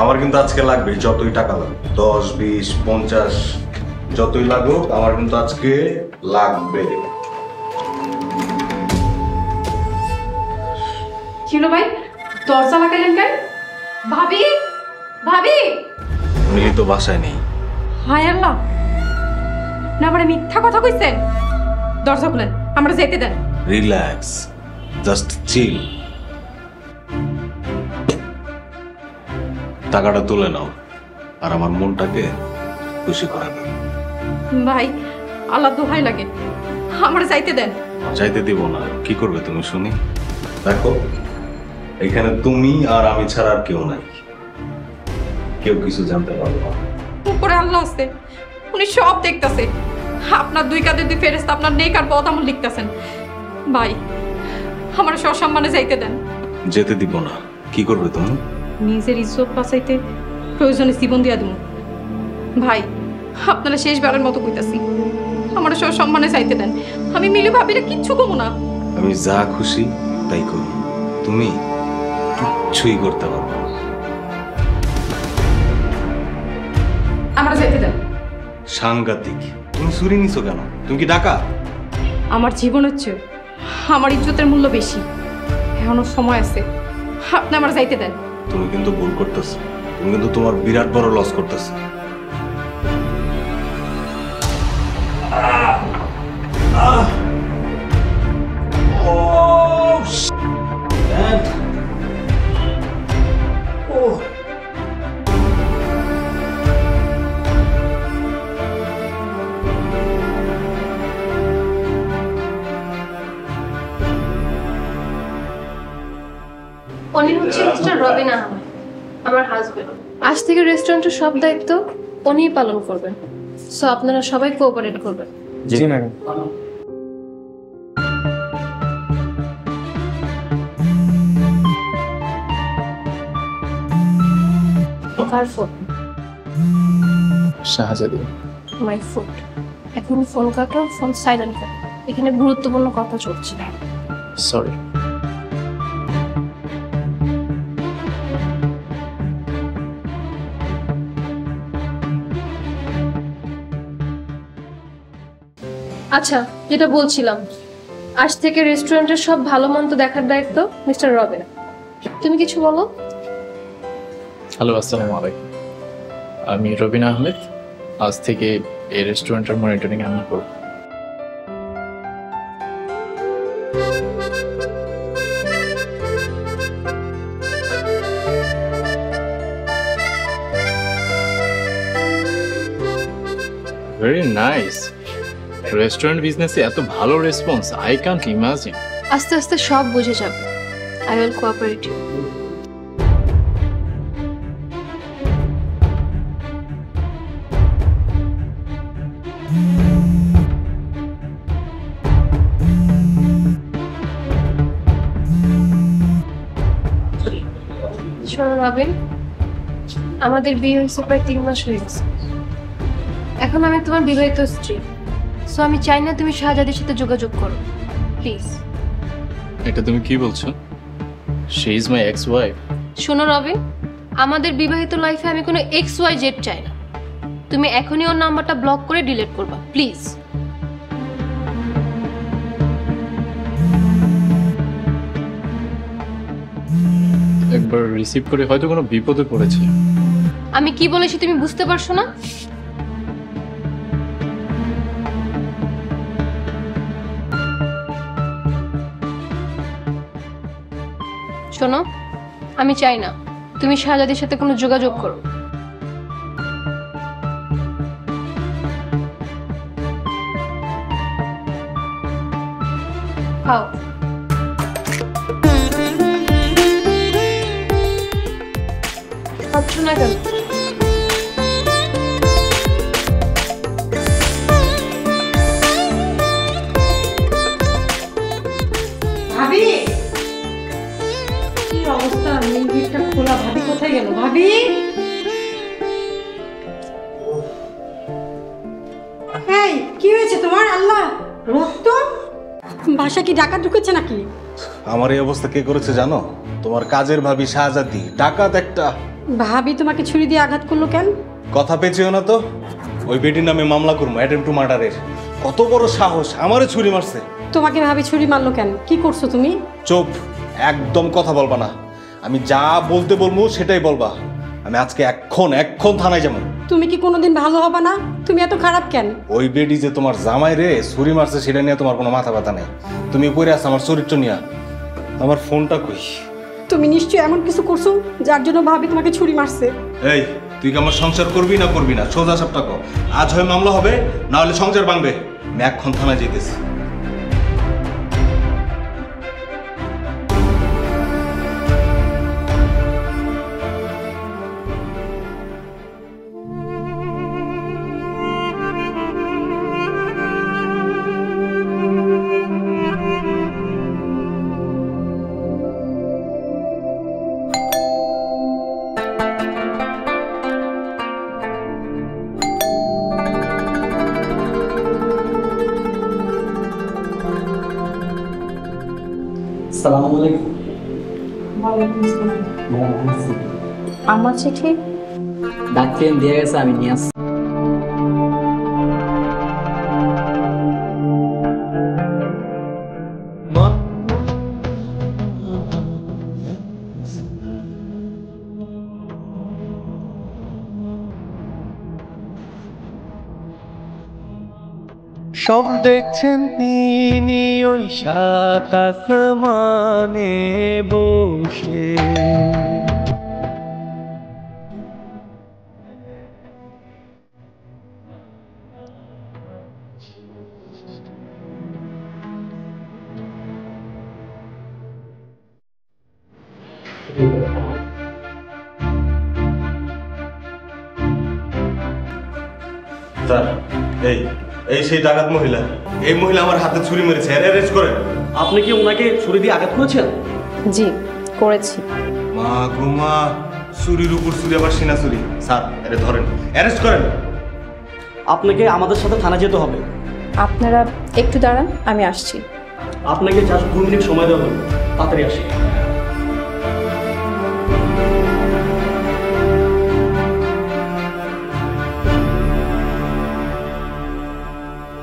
আমার কিন্তু আজকে লাগবে, যতই টাকা লাগবে, 10, 20, 50 যতই লাগুক, আমার কিন্তু আজকে লাগবে। চিনো ভাই, দরজা লাগাইলেন কেন? ভাবি, ভাবি মিলি তো বাসায় নেই। হায় আল্লাহ, না আমার মিথ্যা কথা কইছেন। দরজা খুলেন, আমরা যেতে দেন। Relax, just chill. টাকাটা তুলে নাও আর আমার মনটাকে খুশি করে দাও। ভাই আল্লাহ দোহাই লাগে, আমরা যাইতে দেন। চাইতে দিব না, কি করবে তুমি শুনি? দেখো, এখানে তুমি আর আমি ছাড়া আর কেউ নাই, কেউ কিছু জানতে পারবে না। উপরে আল্লাহ আছে, উনি সব দেখতেছে। আপনার দুই কাঁধে দুই ফেরেশতা আপনার নেক আর বদ আমল লিখতেছেন। ভাই আমার সসম্মানে যাইতে দেন। যেতে দিব না, কি করবে তুমি? নিজের ইজ্জত বাঁচাইতে প্রয়োজনে জীবন দিয়া দেব। ভাই আপনারা শেষবারের মতো কইতাছি, আমার সসম্মানে যাইতে দেন। আমি মিলি ভাবিরে কিচ্ছু কমু না। আমি যা খুশি তাই করি, তুমি কিচ্ছুই করতে পারবে না। আমরা যাইতে দেন। সাংঘাতিক, তুমি চুরি নিছো কেন? তুমি কি ডাকা? আমার জীবন হচ্ছে, আমার ইজ্জতের মূল্য বেশি। এখনো সময় আছে, আপনি আমার যাইতে দেন। তুমি কিন্তু ভুল করতেছো, তুমি কিন্তু তোমার বিরাট বড় লস করতেছো। উনি হচ্ছে মিস্টার রবিন আহমেদ, আমার হাজবেন্ড। আজ থেকে রেস্টুরেন্টের সব দায়িত্ব উনিই পালন করবেন। সো আপনারা সবাই কোঅপারেট করবেন। জি ম্যাডাম। কার ফোন? শাহজাদি। My phone. এখন ফোন কাটো, ফোন সাইলেন্ট করো, এখানে গুরুত্বপূর্ণ কথা চলছে। সরি। আচ্ছা, যেটা বলছিলাম, আজ থেকে রেস্টুরেন্টের সব ভালো মন্দ দেখার দায়িত্ব মিস্টার রবিন। তুমি কিছু বলো। হ্যালো, আসসালামু আলাইকুম। আমি রবিন আহমেদ, আজ থেকে এই রেস্টুরেন্টের মনিটরিং আমি করব। Very nice. রেস্টুরেন্ট বিজনেসে এত ভালো রেসপন্স, আই ক্যান্ট ইমাজিন। আস্তে আস্তে সব বুঝে যাবে। I will cooperate you. শোনো রবিন, আমাদের বিয়ে হয়েছে প্রায় 3 মাস হয়ে গেছে। এখন আমি তোমার বিবাহিত স্ত্রী, সো আমি চাই না তুমি শাহজাদির সাথে যোগাযোগ করো, প্লিজ। এটা তুমি কি বলছো? She is my ex wife. শোনো রবিন, আমাদের বিবাহিত লাইফে আমি কোনো XYZ চাই না। তুমি এখনই ওর নাম্বারটা ব্লক করে ডিলিট করবা, প্লিজ। একবার রিসিভ করে হয়তো কোনো বিপদে পড়েছে। আমি কি বলেছি তুমি বুঝতে পারছো না? শোনো, আমি চাই না তুমি শাহজাদির সাথে কোনো যোগাযোগ করো। খাও। খাচ্ছ না কেন? ভাবি কি অবস্থা, গেটটা খোলা। ভাবি কোথায় গেল? ভাবি, এই কি হয়েছে তোমার? আল্লাহ, রক্ত! বাসা কি ডাকাত ঢুকেছে নাকি? আমার এই অবস্থা কে করেছে জানো? তোমার কাজের ভাবি শাহজাদি, ডাকাত একটা। ভাবি তোমাকে ছুরি দিয়ে আঘাত করলো কেন? কথা পেয়েছিও না তো? ওই বেটির নামে মামলা করবো, অ্যাটেম্প টু মার্ডারের। কত বড় সাহস, আমারে ছুরি মারছে। তোমাকে ভাবি ছুরি মারলো কেন? কি করছো তুমি? চুপ, একদম কথা বলবা না। আমি যা বলতে বলবো সেটাই বলবা। আমি আজকে এক্ষণ থানায় যাবো। তুমি কি কোনোদিন ভালো হবে না? তুমি এত খারাপ কেন? ওই বেডি যে তোমার জামাই রে ছুরি মারছে সেটা নিয়ে তোমার কোনো মাথা ব্যথা নেই। তুমি পড়ে আছো আমার চরিত্র নিয়ে। আমার ফোনটা কই? তুমি নিশ্চয়ই এমন কিছু করছো যার জন্য ভাবি তোমাকে ছুরি মারছে। এই, তুই কি আমার সংসার করবি না করবি না? সোজা সাপটা কর। আজ হয় মামলা হবে, না হলে সংসার ভাঙবে। আমি এক্ষণ থানায় যেতেছি। আসসালামু আলাইকুম। আমার চিঠি? ডাক্তার দিয়ে গেছে, আমি নিয়ে আসছি। সব দেখছেন তিনি ওই সাত আসমানে বসে। স্যার, এই সেই ডাকাত মহিলা। এই মহিলা আমার হাতে ছুরি মেরেছে, অ্যারেস্ট করেন। আপনি কি ওনাকে ছুরি দিয়ে আঘাত করেছেন? জি করেছি। মা ঘুমা, ছুরির উপর ছুরি, আবার সিনা ছুরি। স্যার, এরে ধরেন, অ্যারেস্ট করেন। আপনাকে আমাদের সাথে থানা যেতে হবে। আপনারা একটু দাঁড়ান, আমি আসছি। আপনাকে জাস্ট 2 মিনিট সময় দেওয়া হবে, তাড়াতাড়ি আসি।